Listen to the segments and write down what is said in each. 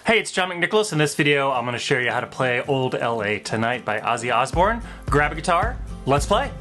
Hey, it's John McNicholas. In this video, I'm going to show you how to play Old LA Tonight by Ozzy Osbourne. Grab a guitar, let's play.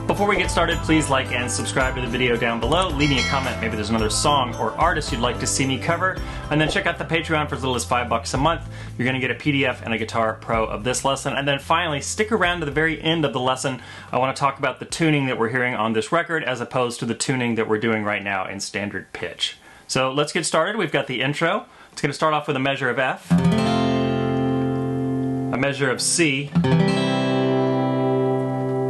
Before we get started, please like and subscribe to the video down below. Leave me a comment, maybe there's another song or artist you'd like to see me cover. And then check out the Patreon for as little as $5 a month. You're going to get a PDF and a Guitar Pro of this lesson. And then finally, stick around to the very end of the lesson. I want to talk about the tuning that we're hearing on this record as opposed to the tuning that we're doing right now in standard pitch. So let's get started. We've got the intro. It's going to start off with a measure of F, a measure of C, a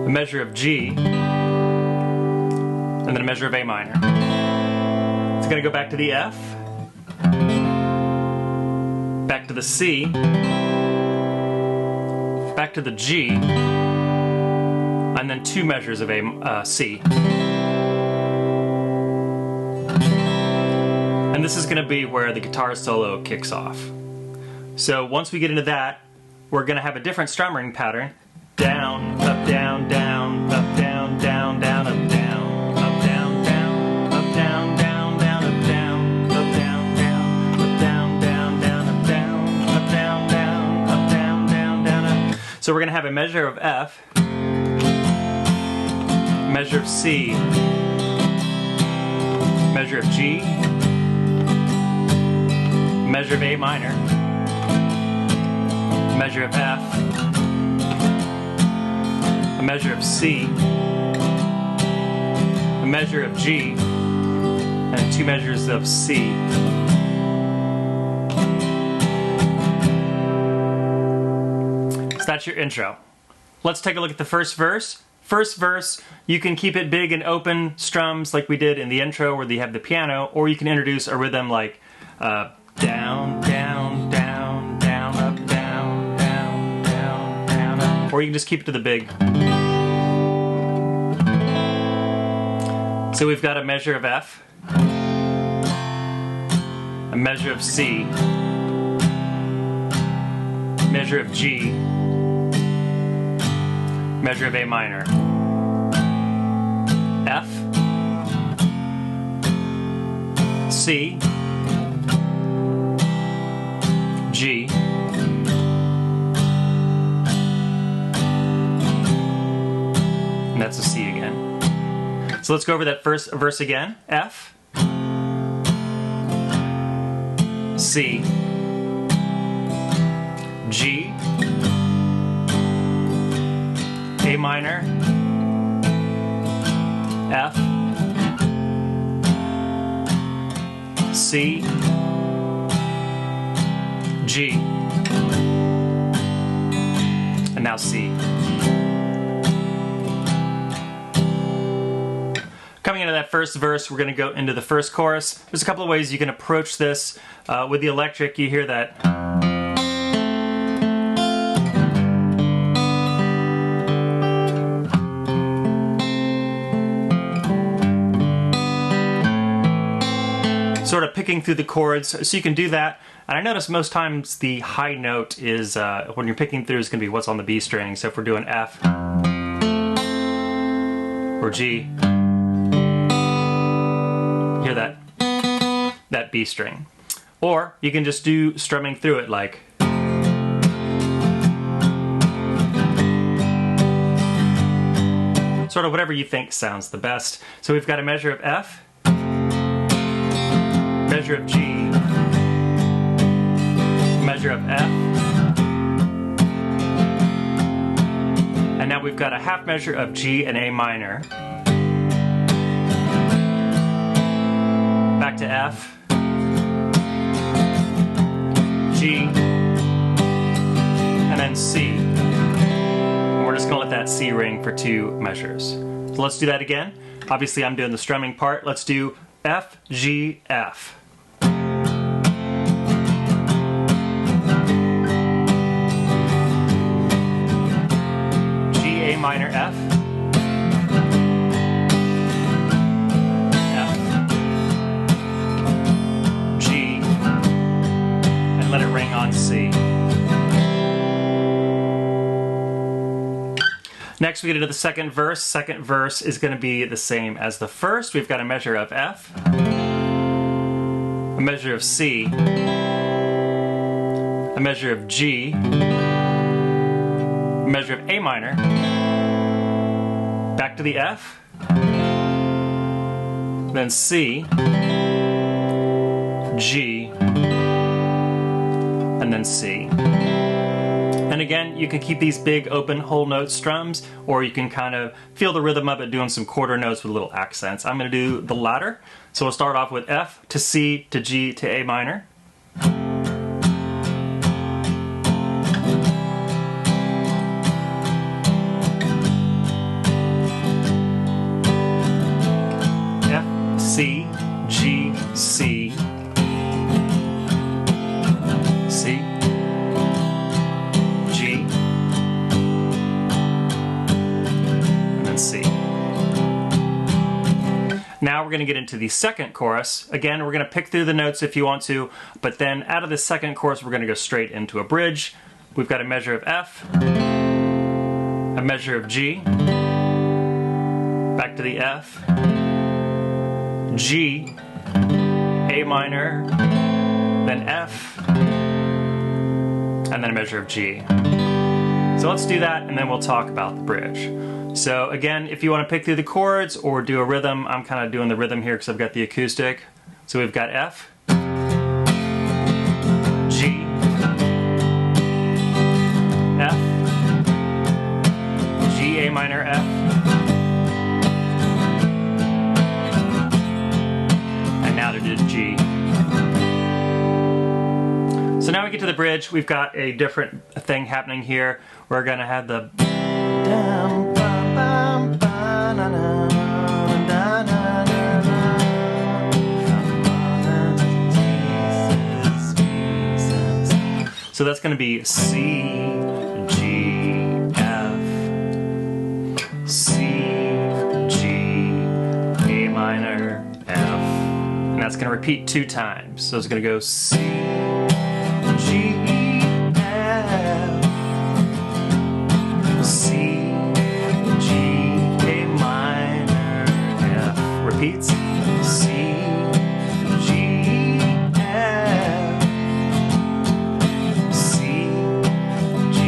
measure of G, and then a measure of A minor. It's going to go back to the F, back to the C, back to the G, and then two measures of C. And this is going to be where the guitar solo kicks off. So once we get into that, we're going to have a different strumming pattern. Down, up, down, down, up, down, down, down, up, down, up, down, down, up, down, down, down, up, down, up, down, down, up, down, down, down, up, down, up, down, down, up, down, down, down, up. So we're going to have a measure of F, measure of C, measure of G, measure of A minor, measure of F, a measure of C, a measure of G, and two measures of C. So that's your intro. Let's take a look at the first verse. First verse, you can keep it big and open strums like we did in the intro where you have the piano, or you can introduce a rhythm like down, down, down, down, up, down, down, down, down, up. Or you can just keep it to the big. So we've got a measure of F, a measure of C, measure of G, measure of A minor, F, C, G, and that's a C again. So let's go over that first verse again. F, C, G, A minor, F, C, G, and now C. Coming into that first verse, we're going to go into the first chorus. There's a couple of ways you can approach this. With the electric, you hear that. Sort of picking through the chords, so you can do that. And I notice most times the high note is, when you're picking through, is going to be what's on the B string. So if we're doing F or G, hear that B string. Or you can just do strumming through it like. Sort of whatever you think sounds the best. So we've got a measure of F, measure of G, measure of F, and now we've got a half measure of G and A minor, back to F, G, and then C. And we're just going to let that C ring for two measures. So let's do that again. Obviously I'm doing the strumming part. Let's do F, G, F. A minor, F, F, G, and let it ring on C. Next we get into the second verse. Second verse is going to be the same as the first. We've got a measure of F, a measure of C, a measure of G, a measure of A minor, back to the F, then C, G, and then C. And again, you can keep these big open whole note strums, or you can kind of feel the rhythm of it doing some quarter notes with little accents. I'm going to do the latter. So we'll start off with F to C to G to A minor. F, C, G, C, C, G, and then C. Now we're going to get into the second chorus. Again, we're going to pick through the notes if you want to, but then out of the second chorus we're going to go straight into a bridge. We've got a measure of F, a measure of G, back to the F, G, A minor, then F, and then a measure of G. So let's do that and then we'll talk about the bridge. So again, if you want to pick through the chords or do a rhythm, I'm kind of doing the rhythm here because I've got the acoustic. So we've got F, G, F, G, A minor, F, and now to do G. So now we get to the bridge. We've got a different thing happening here. We're going to have the so that's going to be C, G, F, C, G, A minor, F, and that's going to repeat 2 times. So it's going to go C, G, F, C, G, A minor, F. Repeats. C, G, F, C, G,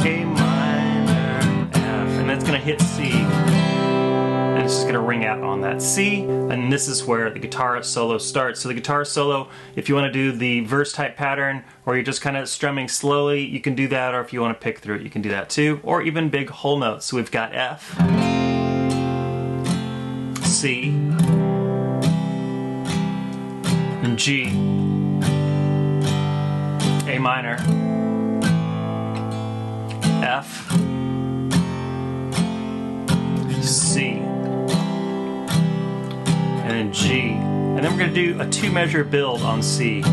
A minor, F. And that's going to hit C. And it's just going to ring out on that C. And this is where the guitar solo starts. So the guitar solo, if you want to do the verse type pattern, or you're just kind of strumming slowly, you can do that, or if you want to pick through it, you can do that too, or even big whole notes. So we've got F, C, and G, A minor, F, C, and then G. And then we're going to do a 2-measure build on C.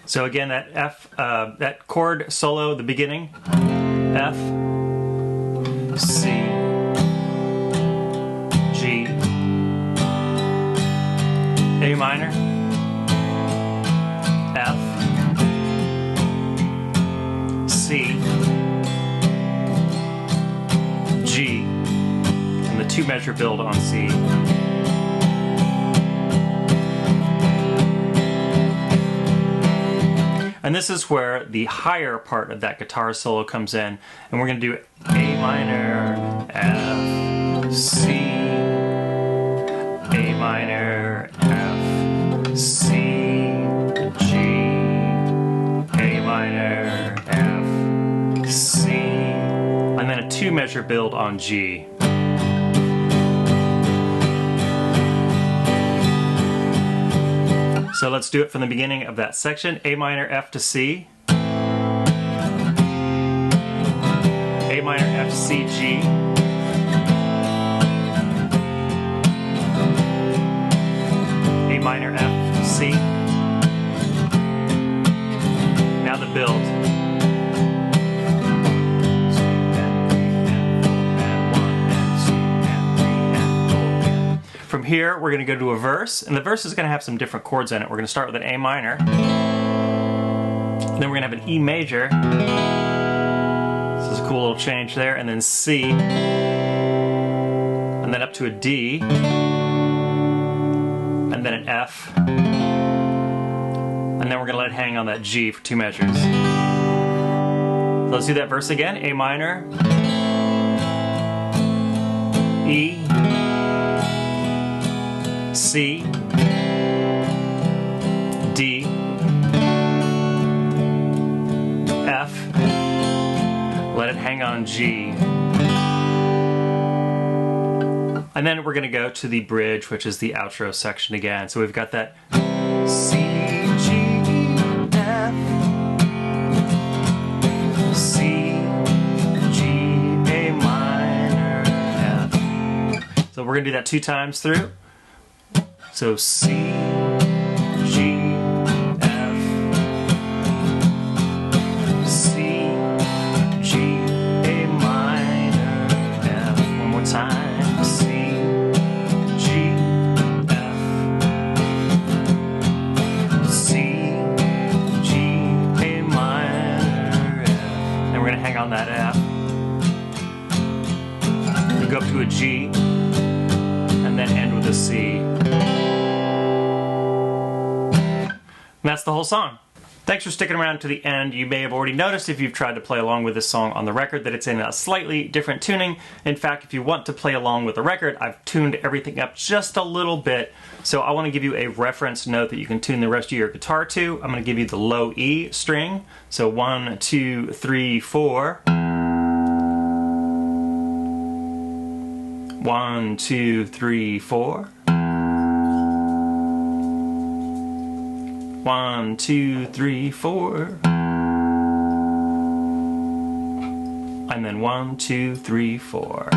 So again, that F, that chord solo, the beginning, F, C, G, A minor, F, C, G, and the 2-measure build on C. And this is where the higher part of that guitar solo comes in. And we're going to do A minor, F, C, A minor, F, C, G, A minor, F, C, and then a 2-measure build on G. So let's do it from the beginning of that section. A minor, F to C. A minor, F, C, G. A minor, F, C. Now the build. From here, we're going to go to a verse, and the verse is going to have some different chords in it. We're going to start with an A minor, then we're going to have an E major. This is a cool little change there, and then C, and then up up to a D, and then an F, and then we're going to let it hang on that G for 2 measures. So let's do that verse again. A minor, E, C, D, F, let it hang on G. And then we're going to go to the bridge, which is the outro section again. So we've got that C, G, F, C, G, A minor, F. So we're going to do that 2 times through. So C, G, F, C, G, A minor, F. One more time. C, G, F, C, G, A minor, F. And we're going to hang on that F. We go up to a G, and then end with a C. And that's the whole song. Thanks for sticking around to the end. You may have already noticed if you've tried to play along with this song on the record that it's in a slightly different tuning. In fact, if you want to play along with the record, I've tuned everything up just a little bit. So I want to give you a reference note that you can tune the rest of your guitar to. I'm going to give you the low E string. So 1, 2, 3, 4. 1, 2, 3, 4. 1, 2, 3, 4. And then 1, 2, 3, 4.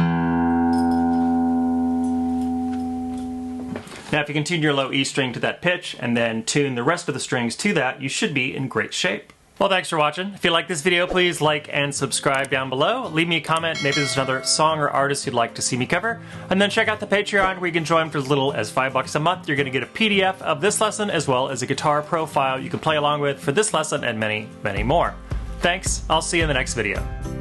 Now if you can tune your low E string to that pitch and then tune the rest of the strings to that, you should be in great shape. Well, thanks for watching. If you like this video, please like and subscribe down below. Leave me a comment. Maybe there's another song or artist you'd like to see me cover. And then check out the Patreon where you can join for as little as $5 a month. You're going to get a PDF of this lesson as well as a guitar profile you can play along with for this lesson and many, many more. Thanks. I'll see you in the next video.